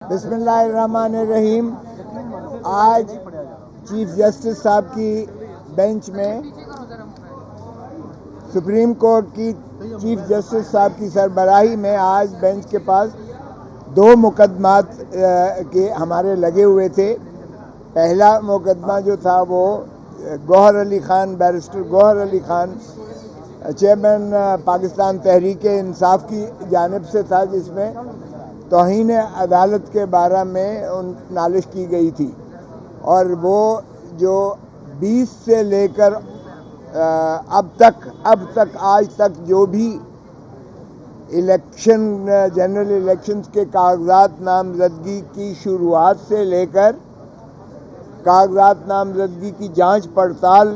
بسم اللہ الرحمن الرحیم۔ آج چیف جسٹس صاحب کی بینچ میں سپریم کورٹ کی چیف جسٹس صاحب کی سربراہی میں آج بینچ کے پاس دو مقدمات کے ہمارے لگے ہوئے تھے۔ پہلا مقدمہ جو تھا وہ گوہر علی خان، بیرسٹر گوہر علی خان چیئرمین پاکستان تحریک انصاف کی جانب سے تھا، جس میں توہین عدالت کے بارے میں نالش کی گئی تھی، اور وہ جو 20 سے لے کر اب تک آج تک جو بھی جنرل الیکشنز کے کاغذات نامزدگی کی شروعات سے لے کر کاغذات نامزدگی کی جانچ پڑتال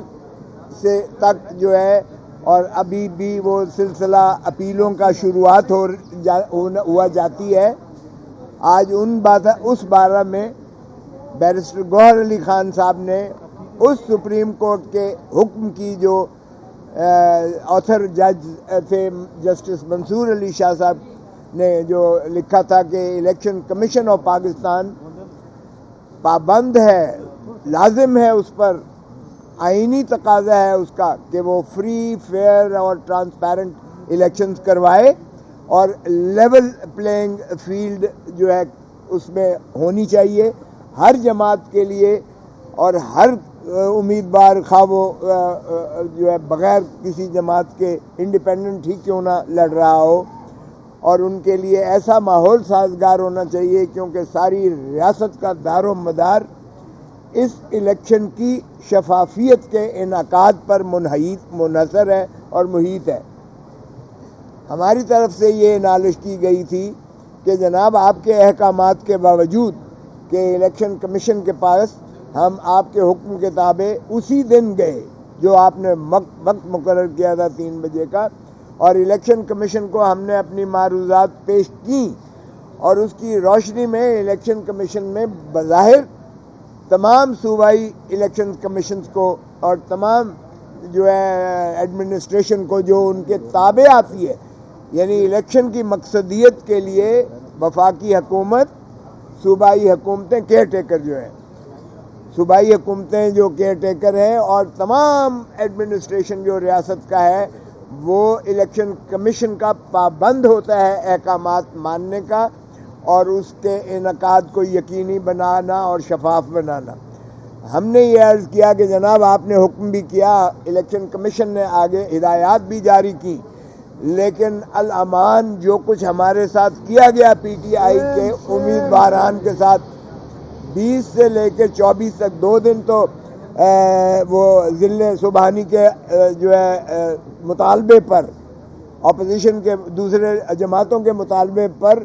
سے تک جو ہے، اور ابھی بھی وہ سلسلہ اپیلوں کا شروعات ہوا جاتی ہے۔ آج اس بارے میں بیرسٹر گوہر علی خان صاحب نے اس سپریم کورٹ کے حکم کی جو آتھر جج تھے جسٹس منصور علی شاہ صاحب نے جو لکھا تھا کہ الیکشن کمیشن آف پاکستان پابند ہے، لازم ہے، اس پر آئینی تقاضا ہے اس کا کہ وہ فری، فیئر اور ٹرانسپیرنٹ الیکشنز کروائے، اور لیول پلینگ فیلڈ جو ہے اس میں ہونی چاہیے ہر جماعت کے لیے، اور ہر امیدوار خواہ وہ جو ہے بغیر کسی جماعت کے انڈیپینڈنٹ ہی کیوں نہ لڑ رہا ہو، اور ان کے لیے ایسا ماحول سازگار ہونا چاہیے، کیونکہ ساری ریاست کا دار و مدار اس الیکشن کی شفافیت کے انعقاد پر منحصر ہے اور محیط ہے۔ ہماری طرف سے یہ نالش کی گئی تھی کہ جناب، آپ کے احکامات کے باوجود کہ الیکشن کمیشن کے پاس ہم آپ کے حکم کے تابع اسی دن گئے جو آپ نے وقت مقرر کیا تھا 3 بجے کا، اور الیکشن کمیشن کو ہم نے اپنی معروضات پیش کی، اور اس کی روشنی میں الیکشن کمیشن میں بظاہر تمام صوبائی الیکشن کمیشنز کو اور تمام جو ہے ایڈمنسٹریشن کو جو ان کے تابع آتی ہے، یعنی الیکشن کی مقصدیت کے لیے وفاقی حکومت، صوبائی حکومتیں کیئر ٹیکر جو ہیں، صوبائی حکومتیں جو کیئر ٹیکر ہیں، اور تمام ایڈمنسٹریشن جو ریاست کا ہے، وہ الیکشن کمیشن کا پابند ہوتا ہے احکامات ماننے کا، اور اس کے انعقاد کو یقینی بنانا اور شفاف بنانا۔ ہم نے یہ عرض کیا کہ جناب، آپ نے حکم بھی کیا، الیکشن کمیشن نے آگے ہدایات بھی جاری کی، لیکن الامان جو کچھ ہمارے ساتھ کیا گیا پی ٹی آئی کے امیدواران کے ساتھ 20 سے لے کے 24 تک 2 دن تو وہ ضلع سبحانی کے جو ہے مطالبے پر، اپوزیشن کے دوسرے جماعتوں کے مطالبے پر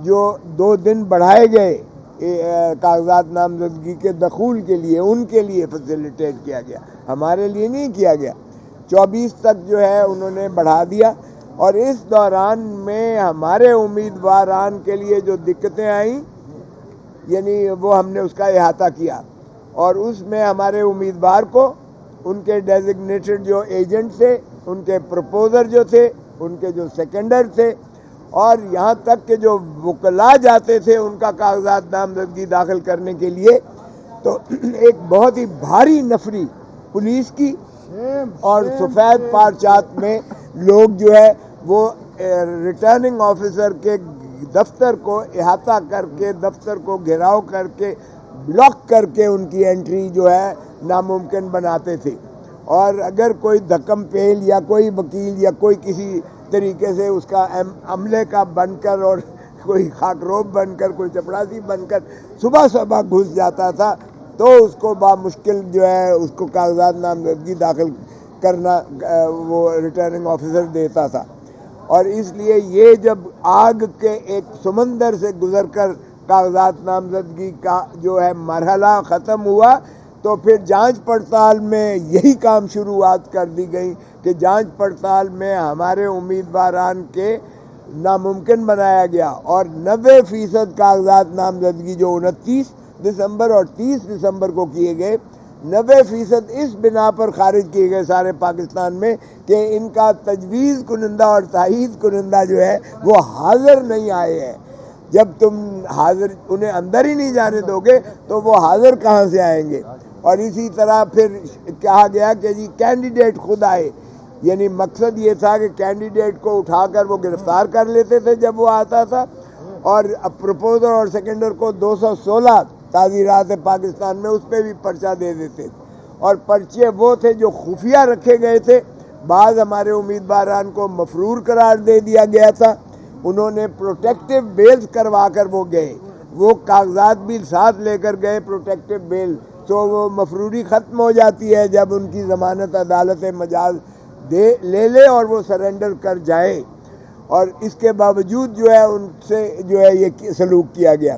جو 2 دن بڑھائے گئے کاغذات نامزدگی کے دخول کے لیے، ان کے لیے فیسیلیٹیٹ کیا گیا، ہمارے لیے نہیں کیا گیا۔ 24 تک جو ہے انہوں نے بڑھا دیا، اور اس دوران میں ہمارے امیدواران کے لیے جو دقتیں آئیں، یعنی وہ ہم نے اس کا احاطہ کیا، اور اس میں ہمارے امیدوار کو ان کے ڈیزگنیٹڈ جو ایجنٹ تھے، ان کے پروپوزر جو تھے، ان کے جو سیکنڈر تھے، اور یہاں تک کہ جو وکلاء جاتے تھے ان کا کاغذات نامزدگی داخل کرنے کے لیے، تو ایک بہت ہی بھاری نفری پولیس کی اور سفید پارچات میں لوگ جو ہے وہ ریٹرننگ آفیسر کے دفتر کو احاطہ کر کے، دفتر کو گھیراؤ کر کے، بلاک کر کے ان کی انٹری جو ہے ناممکن بناتے تھے، اور اگر کوئی دھکم پیل یا کوئی وکیل یا کوئی کسی طریقے سے اس کا عملے کا بن کر، اور کوئی خاکروب بن کر، کوئی چپڑاسی بن کر صبح گھس جاتا تھا، تو اس کو بامشکل جو ہے اس کو کاغذات نامزدگی داخل کرنا وہ ریٹرننگ آفیسر دیتا تھا۔ اور اس لیے یہ جب آگ کے ایک سمندر سے گزر کر کاغذات نامزدگی کا جو ہے مرحلہ ختم ہوا، تو پھر جانچ پڑتال میں یہی کام شروعات کر دی گئی کہ جانچ پڑتال میں ہمارے امیدواران کے ناممکن بنایا گیا، اور 90% کاغذات نامزدگی جو 29 دسمبر اور 30 دسمبر کو کیے گئے، 90% اس بنا پر خارج کیے گئے سارے پاکستان میں کہ ان کا تجویز کنندہ اور تائید کنندہ جو ہے وہ حاضر نہیں آئے ہیں۔ جب تم حاضر انہیں اندر ہی نہیں جانے دو گے تو وہ حاضر کہاں سے آئیں گے؟ اور اسی طرح پھر کہا گیا کہ جی کینڈیڈیٹ خود آئے، یعنی مقصد یہ تھا کہ کینڈیڈیٹ کو اٹھا کر وہ گرفتار کر لیتے تھے جب وہ آتا تھا، اور پروپوزر اور سیکنڈر کو 216 تعزیرات پاکستان میں اس پہ بھی پرچہ دے دیتے تھے، اور پرچے وہ تھے جو خفیہ رکھے گئے تھے۔ بعض ہمارے امیدواران کو مفرور قرار دے دیا گیا تھا، انہوں نے پروٹیکٹیو بیلز کروا کر وہ گئے، وہ کاغذات بھی ساتھ لے کر گئے پروٹیکٹیو بیل، تو وہ مفروری ختم ہو جاتی ہے جب ان کی ضمانت عدالت مجاز لے لے اور وہ سرنڈر کر جائیں، اور اس کے باوجود جو ہے ان سے جو ہے یہ سلوک کیا گیا۔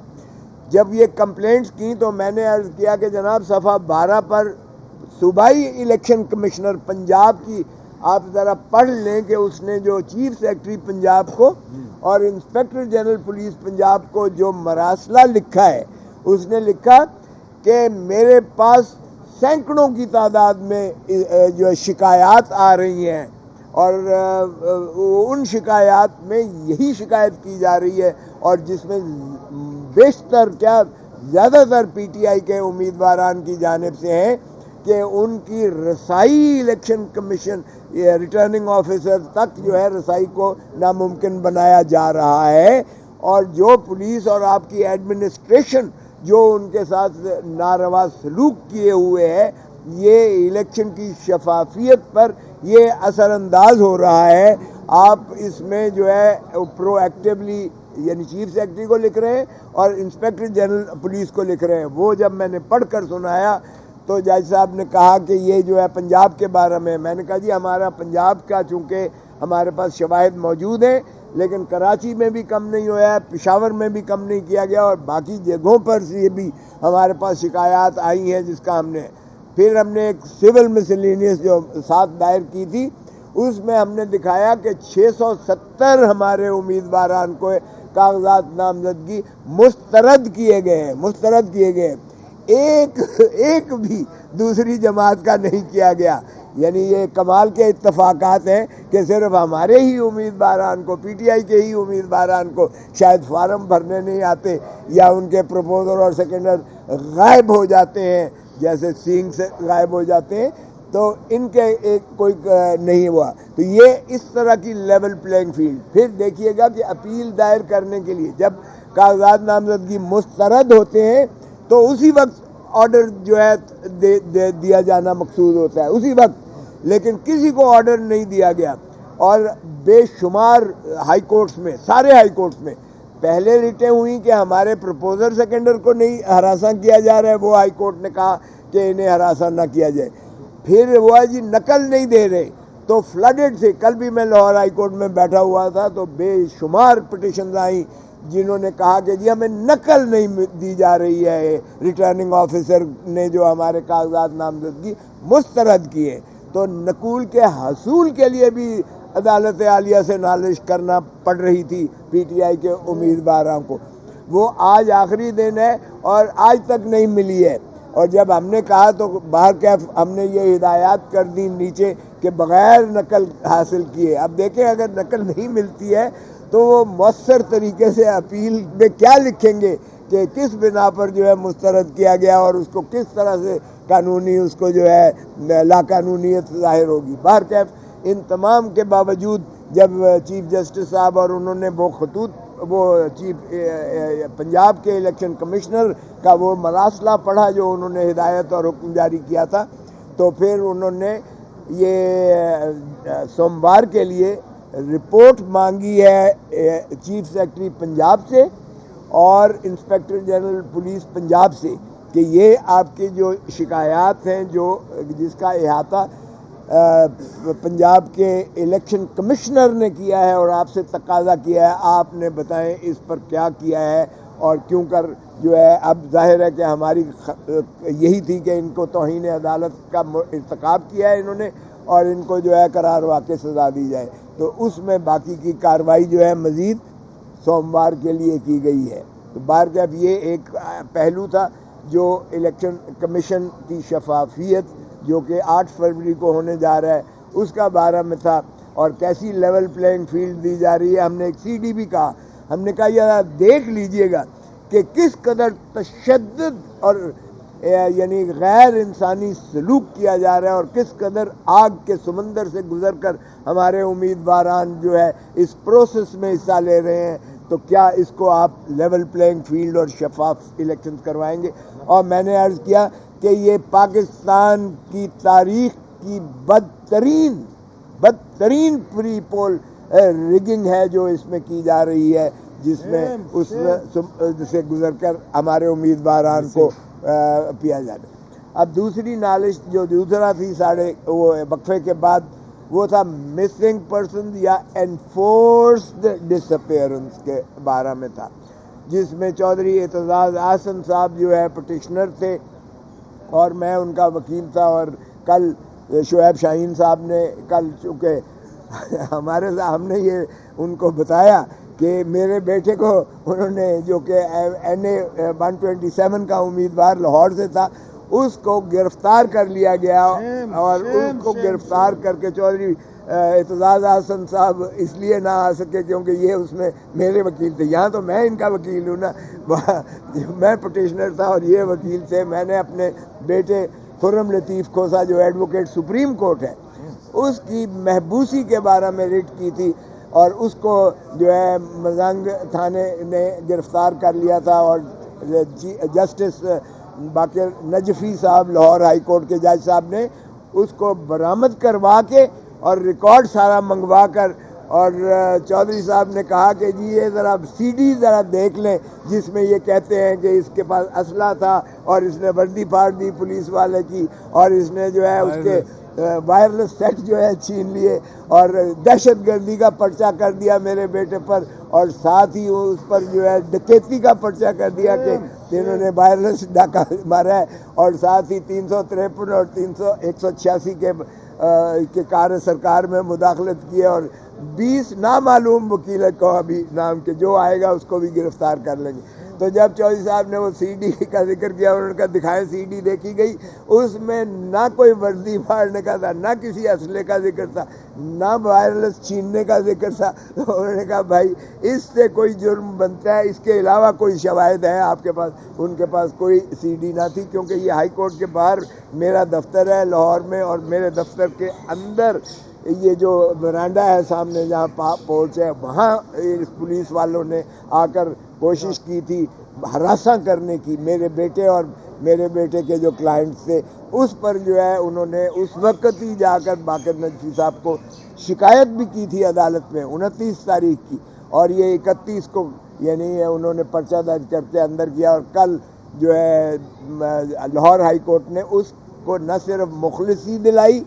جب یہ کمپلینٹس کی تو میں نے عرض کیا کہ جناب صفحہ 12 پر صوبائی الیکشن کمشنر پنجاب کی آپ ذرا پڑھ لیں کہ اس نے جو چیف سیکرٹری پنجاب کو اور انسپیکٹر جنرل پولیس پنجاب کو جو مراسلہ لکھا ہے، اس نے لکھا کہ میرے پاس سینکڑوں کی تعداد میں جو شکایات آ رہی ہیں، اور ان شکایات میں یہی شکایت کی جا رہی ہے، اور جس میں بیشتر کیا زیادہ تر پی ٹی آئی کے امیدواران کی جانب سے ہیں کہ ان کی رسائی الیکشن کمیشن ریٹرننگ آفیسر تک جو ہے رسائی کو ناممکن بنایا جا رہا ہے، اور جو پولیس اور آپ کی ایڈمنسٹریشن جو ان کے ساتھ ناروا سلوک کیے ہوئے ہے، یہ الیکشن کی شفافیت پر یہ اثر انداز ہو رہا ہے۔ آپ اس میں جو ہے پرو ایکٹیولی یعنی چیف سیکرٹری کو لکھ رہے ہیں اور انسپیکٹر جنرل پولیس کو لکھ رہے ہیں۔ وہ جب میں نے پڑھ کر سنایا تو جج صاحب نے کہا کہ یہ جو ہے پنجاب کے بارے میں نے کہا جی ہمارا پنجاب کا چونکہ ہمارے پاس شواہد موجود ہیں، لیکن کراچی میں بھی کم نہیں ہوا ہے، پشاور میں بھی کم نہیں کیا گیا، اور باقی جگہوں پر سے بھی ہمارے پاس شکایات آئی ہیں جس کا ہم نے ایک سول مسلینیس جو ساتھ دائر کی تھی، اس میں ہم نے دکھایا کہ 670 ہمارے امیدواران کو کاغذات نامزدگی مسترد کیے گئے، ایک بھی دوسری جماعت کا نہیں کیا گیا۔ یعنی یہ کمال کے اتفاقات ہیں کہ صرف ہمارے ہی امیدواران کو، پی ٹی آئی کے ہی امیدواران کو شاید فارم بھرنے نہیں آتے، یا ان کے پروپوزر اور سیکنڈر غائب ہو جاتے ہیں، جیسے سینگ سے غائب ہو جاتے ہیں، تو ان کے کوئی نہیں ہوا۔ تو یہ اس طرح کی لیول پلینگ فیلڈ۔ پھر دیکھیے گا کہ اپیل دائر کرنے کے لیے جب کاغذات نامزدگی مسترد ہوتے ہیں تو اسی وقت آرڈر جو ہے دیا جانا مقصود ہوتا ہے، اسی وقت، لیکن کسی کو آرڈر نہیں دیا گیا، اور بے شمار ہائی کورٹس میں، سارے ہائی کورٹس میں پہلے ریٹیں ہوئی کہ ہمارے پروپوزر سیکنڈر کو نہیں ہراساں کیا جا رہا ہے، وہ ہائی کورٹ نے کہا کہ انہیں ہراساں نہ کیا جائے۔ پھر وہ ہے جی نقل نہیں دے رہے، تو فلڈڈ سے، کل بھی میں لاہور ہائی کورٹ میں بیٹھا ہوا تھا تو بے شمار پٹیشنز آئیں جنہوں نے کہا کہ جی ہمیں نقل نہیں دی جا رہی ہے، ریٹرننگ آفیسر نے جو ہمارے کاغذات نامزدگی مسترد کیے۔ تو نقول کے حصول کے لیے بھی عدالت عالیہ سے نالش کرنا پڑ رہی تھی پی ٹی آئی کے امیدواروں کو۔ وہ آج آخری دن ہے اور آج تک نہیں ملی ہے، اور جب ہم نے کہا تو باہر کیف ہم نے یہ ہدایات کر دی نیچے کہ بغیر نقل حاصل کیے۔ اب دیکھیں اگر نقل نہیں ملتی ہے تو وہ مؤثر طریقے سے اپیل میں کیا لکھیں گے کہ کس بنا پر جو ہے مسترد کیا گیا، اور اس کو کس طرح سے قانونی اس کو جو ہے لا قانونیت ظاہر ہوگی۔ باہر کیف ان تمام کے باوجود جب چیف جسٹس صاحب اور انہوں نے وہ خطوط، وہ چیف پنجاب کے الیکشن کمشنر کا وہ مراسلہ پڑھا جو انہوں نے ہدایت اور حکم جاری کیا تھا، تو پھر انہوں نے یہ سوموار کے لیے رپورٹ مانگی ہے چیف سیکرٹری پنجاب سے اور انسپیکٹر جنرل پولیس پنجاب سے کہ یہ آپ کی جو شکایات ہیں جس کا احاطہ پنجاب کے الیکشن کمشنر نے کیا ہے اور آپ سے تقاضا کیا ہے، آپ نے بتائیں اس پر کیا کیا ہے اور کیوں کر جو ہے۔ اب ظاہر ہے کہ ہماری یہی تھی کہ ان کو توہین عدالت کا ارتکاب کیا ہے انہوں نے، اور ان کو جو ہے قرار واقع سزا دی جائے، تو اس میں باقی کی کارروائی جو ہے مزید سوموار کے لیے کی گئی ہے۔ تو بار جب یہ ایک پہلو تھا جو الیکشن کمیشن کی شفافیت جو کہ 8 فروری کو ہونے جا رہا ہے اس کا بارے میں تھا، اور کیسی لیول پلینگ فیلڈ دی جا رہی ہے۔ ہم نے ایک سی ڈی بھی کہا، ہم نے کہا یار آپ دیکھ لیجئے گا کہ کس قدر تشدد اور یعنی غیر انسانی سلوک کیا جا رہا ہے، اور کس قدر آگ کے سمندر سے گزر کر ہمارے امیدواران جو ہے اس پروسیس میں حصہ لے رہے ہیں، تو کیا اس کو آپ لیول پلینگ فیلڈ اور شفاف الیکشن کروائیں گے؟ اور میں نے عرض کیا کہ یہ پاکستان کی تاریخ کی بدترین پری پول ریگنگ ہے جو اس میں کی جا رہی ہے، جس میں اس سے گزر کر ہمارے امیدواران کو پیا جاتا ہے۔ اب دوسری نالش جو دوسرا تھی ساڑھے وہ وقفے کے بعد، وہ تھا مسنگ پرسن یا انفورسڈ ڈس اپیئرنس کے بارے میں تھا، جس میں چودھری اعتزاز احسن صاحب جو ہے پٹیشنر تھے اور میں ان کا وکیل تھا، اور کل شعیب شاہین صاحب نے کل چونکہ ہم نے یہ ان کو بتایا کہ میرے بیٹے کو انہوں نے جو کہ NA 127 کا امیدوار لاہور سے تھا، اس کو گرفتار کر لیا گیا، اور اس کو گرفتار کر کے چودھری اعتزاز احسن صاحب اس لیے نہ آ سکے کیونکہ یہ اس میں میرے وکیل تھے۔ یہاں تو میں ان کا وکیل ہوں نا، میں پٹیشنر تھا اور یہ وکیل تھے۔ میں نے اپنے بیٹے خرم لطیف کھوسا جو ایڈوکیٹ سپریم کورٹ ہے، اس کی محبوسی کے بارے میں ریٹ کی تھی، اور اس کو جو ہے مزنگ تھانے نے گرفتار کر لیا تھا، اور جسٹس باقر نجفی صاحب لاہور ہائی کورٹ کے جج صاحب نے اس کو برآمد کروا کے اور ریکارڈ سارا منگوا کر، اور چودھری صاحب نے کہا کہ جی یہ ذرا CD ذرا دیکھ لیں جس میں یہ کہتے ہیں کہ اس کے پاس اسلحہ تھا اور اس نے وردی پھاڑ دی پولیس والے کی، اور اس نے جو ہے اس کے وائرلیس سیٹ جو ہے چھین لیے، اور دہشت گردی کا پرچہ کر دیا میرے بیٹے پر، اور ساتھ ہی اس پر جو ہے ڈکیتی کا پرچہ کر دیا کہ انہوں نے وائرلیس ڈاکہ مارا ہے، اور ساتھ ہی 353 اور 186 کے کار سرکار میں مداخلت کی ہے، اور 20 نامعلوم وکیل کو ابھی نام کے جو آئے گا اس کو بھی گرفتار کر لیں گے۔ تو جب چودھری صاحب نے وہ CD کا ذکر کیا، انہوں نے کہا دکھائیں CD، دیکھی گئی، اس میں نہ کوئی وردی پھاڑنے کا تھا، نہ کسی اسلحے کا ذکر تھا، نہ وائرلیس چھیننے کا ذکر تھا۔ تو انہوں نے کہا بھائی اس سے کوئی جرم بنتا ہے، اس کے علاوہ کوئی شواہد ہے آپ کے پاس؟ ان کے پاس کوئی CD نہ تھی، کیونکہ یہ ہائی کورٹ کے باہر میرا دفتر ہے لاہور میں، اور میرے دفتر کے اندر یہ جو برانڈا ہے سامنے جہاں پہنچ ہے، وہاں پولیس والوں نے آ کر کوشش کی تھی ہراساں کرنے کی میرے بیٹے اور میرے بیٹے کے جو کلائنٹس تھے، اس پر جو ہے انہوں نے اس وقت ہی جا کر باقر نجفی صاحب کو شکایت بھی کی تھی عدالت میں 29 تاریخ کی، اور یہ 31 کو یعنی انہوں نے پرچہ درج کر کے اندر کیا، اور کل جو ہے لاہور ہائی کورٹ نے اس کو نہ صرف مخلصی دلائی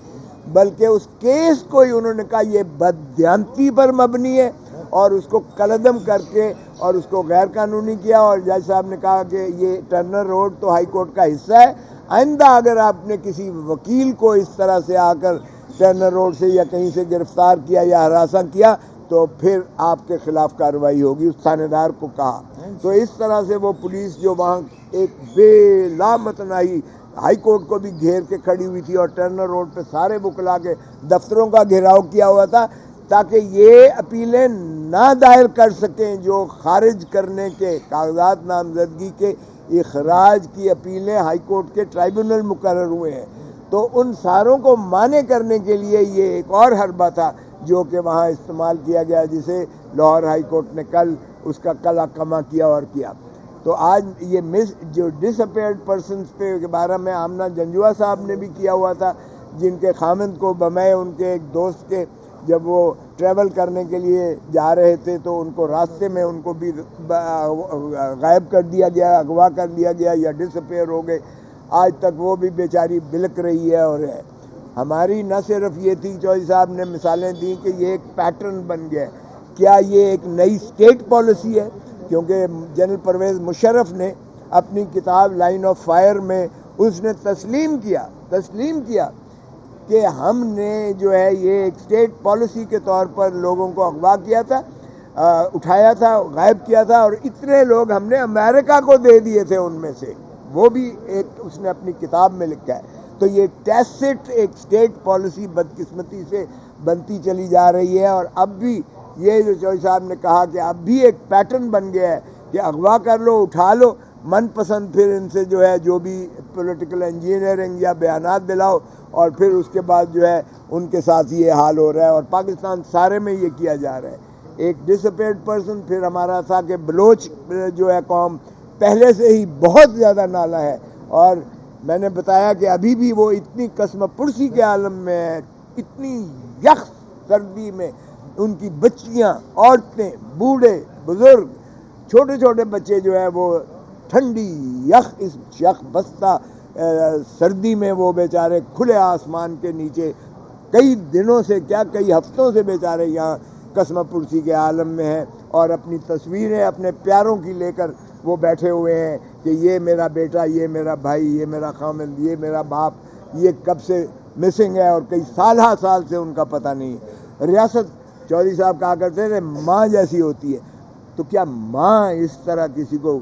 بلکہ اس کیس کو ہی انہوں نے کہا یہ بددیانتی پر مبنی ہے، اور اس کو کلعدم کر کے اور اس کو غیر قانونی کیا، اور جج صاحب نے کہا کہ یہ ٹرنر روڈ تو ہائی کورٹ کا حصہ ہے، آئندہ اگر آپ نے کسی وکیل کو اس طرح سے آ کر ٹرنر روڈ سے یا کہیں سے گرفتار کیا یا ہراساں کیا تو پھر آپ کے خلاف کارروائی ہوگی، اس تھانے دار کو کہا۔ تو اس طرح سے وہ پولیس جو وہاں ایک بے لامتناہی ہائی کورٹ کو بھی گھیر کے کھڑی ہوئی تھی، اور ٹرنر روڈ پہ سارے وکلا کے دفتروں کا گھیراؤ کیا ہوا تھا تاکہ یہ اپیلیں نہ دائر کر سکیں جو خارج کرنے کے کاغذات نامزدگی کے اخراج کی اپیلیں ہائی کورٹ کے ٹرائبونل مقرر ہوئے ہیں۔ تو ان ساروں کو مانع کرنے کے لیے یہ ایک اور حربہ تھا جو کہ وہاں استعمال کیا گیا، جسے لاہور ہائی کورٹ نے کل اس کا کما کیا اور کیا۔ تو آج یہ جو ڈس اپیئرڈ پرسنز کے بارے میں آمنہ جنجوا صاحب نے بھی کیا ہوا تھا، جن کے خامند کو بمائے ان کے ایک دوست کے جب وہ ٹریول کرنے کے لیے جا رہے تھے تو ان کو راستے میں ان کو بھی غائب کر دیا گیا، اغوا کر لیا گیا یا ڈس اپیئر ہو گئے۔ آج تک وہ بھی بیچاری بلک رہی ہے، اور ہے ہماری نہ صرف یہ تھی، چودھری صاحب نے مثالیں دی کہ یہ ایک پیٹرن بن گیا ہے۔ کیا یہ ایک نئی اسٹیٹ پالیسی ہے؟ کیونکہ جنرل پرویز مشرف نے اپنی کتاب لائن آف فائر میں اس نے تسلیم کیا کہ ہم نے جو ہے یہ ایک اسٹیٹ پالیسی کے طور پر لوگوں کو اغوا کیا تھا، اٹھایا تھا، غائب کیا تھا، اور اتنے لوگ ہم نے امریکہ کو دے دیے تھے ان میں سے، وہ بھی ایک اس نے اپنی کتاب میں لکھا ہے۔ تو یہ ٹیسٹ ایک اسٹیٹ پالیسی بدقسمتی سے بنتی چلی جا رہی ہے، اور اب بھی یہ جو چوہدری صاحب نے کہا کہ اب بھی ایک پیٹرن بن گیا ہے کہ اغوا کر لو، اٹھا لو، من پسند پھر ان سے جو ہے جو بھی پولیٹیکل انجینئرنگ یا بیانات دلاؤ، اور پھر اس کے بعد جو ہے ان کے ساتھ یہ حال ہو رہا ہے، اور پاکستان سارے میں یہ کیا جا رہا ہے۔ ایک ڈس اپیئرڈ پرسن، پھر ہمارا تھا کہ بلوچ جو ہے قوم پہلے سے ہی بہت زیادہ نالا ہے، اور میں نے بتایا کہ ابھی بھی وہ اتنی قسم پرسی کے عالم میں ہے، اتنی یخ سردی میں ان کی بچیاں، عورتیں، بوڑھے، بزرگ، چھوٹے چھوٹے بچے جو ہے وہ ٹھنڈی یخ بستہ سردی میں وہ بیچارے کھلے آسمان کے نیچے کئی دنوں سے، کیا کئی ہفتوں سے بیچارے یہاں قسم پرسی کے عالم میں ہیں، اور اپنی تصویریں اپنے پیاروں کی لے کر وہ بیٹھے ہوئے ہیں کہ یہ میرا بیٹا، یہ میرا بھائی، یہ میرا خامند، یہ میرا باپ، یہ کب سے مسنگ ہے، اور کئی سال سے ان کا پتہ نہیں ہے۔ ریاست چودھری صاحب کہا کرتے تھے ماں جیسی ہوتی ہے، تو کیا ماں اس طرح کسی کو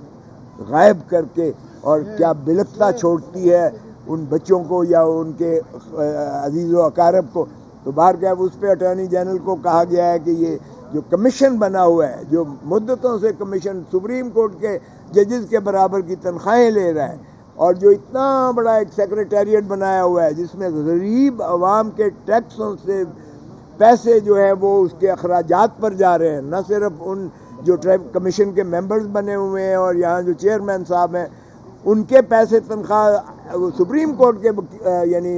غائب کر کے اور کیا بلکتا چھوڑتی ہے ان بچوں کو یا ان کے عزیز و اقارب کو؟ تو باہر کیا اس پہ اٹارنی جنرل کو کہا گیا ہے کہ یہ جو کمیشن بنا ہوا ہے، جو مدتوں سے کمیشن سپریم کورٹ کے ججز کے برابر کی تنخواہیں لے رہا ہے، اور جو اتنا بڑا ایک سیکریٹریٹ بنایا ہوا ہے جس میں غریب عوام کے ٹیکسوں سے پیسے جو ہے وہ اس کے اخراجات پر جا رہے ہیں، نہ صرف ان جو کمیشن کے ممبرز بنے ہوئے ہیں اور یہاں جو چیئرمین صاحب ہیں ان کے پیسے تنخواہ سپریم کورٹ کے یعنی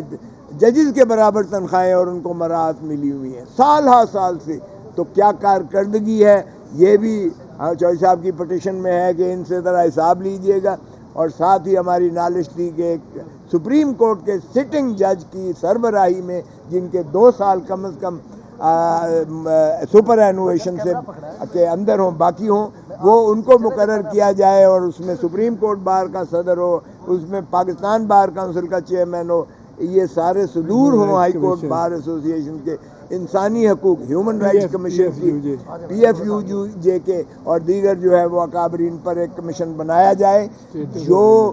ججز کے برابر تنخواہیں اور ان کو مراعات ملی ہوئی ہیں سال سے۔ تو کیا کارکردگی ہے، یہ بھی چوہدری صاحب کی پٹیشن میں ہے کہ ان سے ذرا حساب لیجئے گا، اور ساتھ ہی ہماری نالش تھی کہ سپریم کورٹ کے سٹنگ جج کی سربراہی میں جن کے 2 سال کم از کم سپر اینویشن سے کے اندر ہوں، باقی ہوں، وہ ان کو مقرر کیا جائے، اور اس میں سپریم کورٹ بار کا صدر ہو، اس میں پاکستان بار کونسل کا چیئرمین ہو، یہ سارے صدور ہوں ہائی کورٹ بار ایسوسی ایشن کے، انسانی حقوق ہیومن رائٹس کمیشن کی، پی ایف یو جے کے اور دیگر جو ہے وہ اکابرین پر ایک کمیشن بنایا جائے جو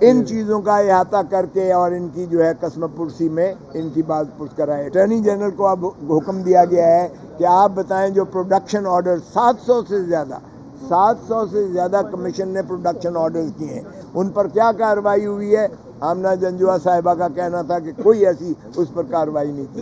ان چیزوں کا احاطہ کر کے اور ان کی جو ہے قسم پرسی میں ان کی بات پرس کرائے۔ اٹارنی جنرل کو اب حکم دیا گیا ہے کہ آپ بتائیں جو پروڈکشن آرڈر 700 سے زیادہ کمیشن نے پروڈکشن آرڈرز کیے ہیں، ان پر کیا کارروائی ہوئی ہے؟ آمنہ جنجوعہ صاحبہ کا کہنا تھا کہ کوئی ایسی اس پر کارروائی نہیں کی۔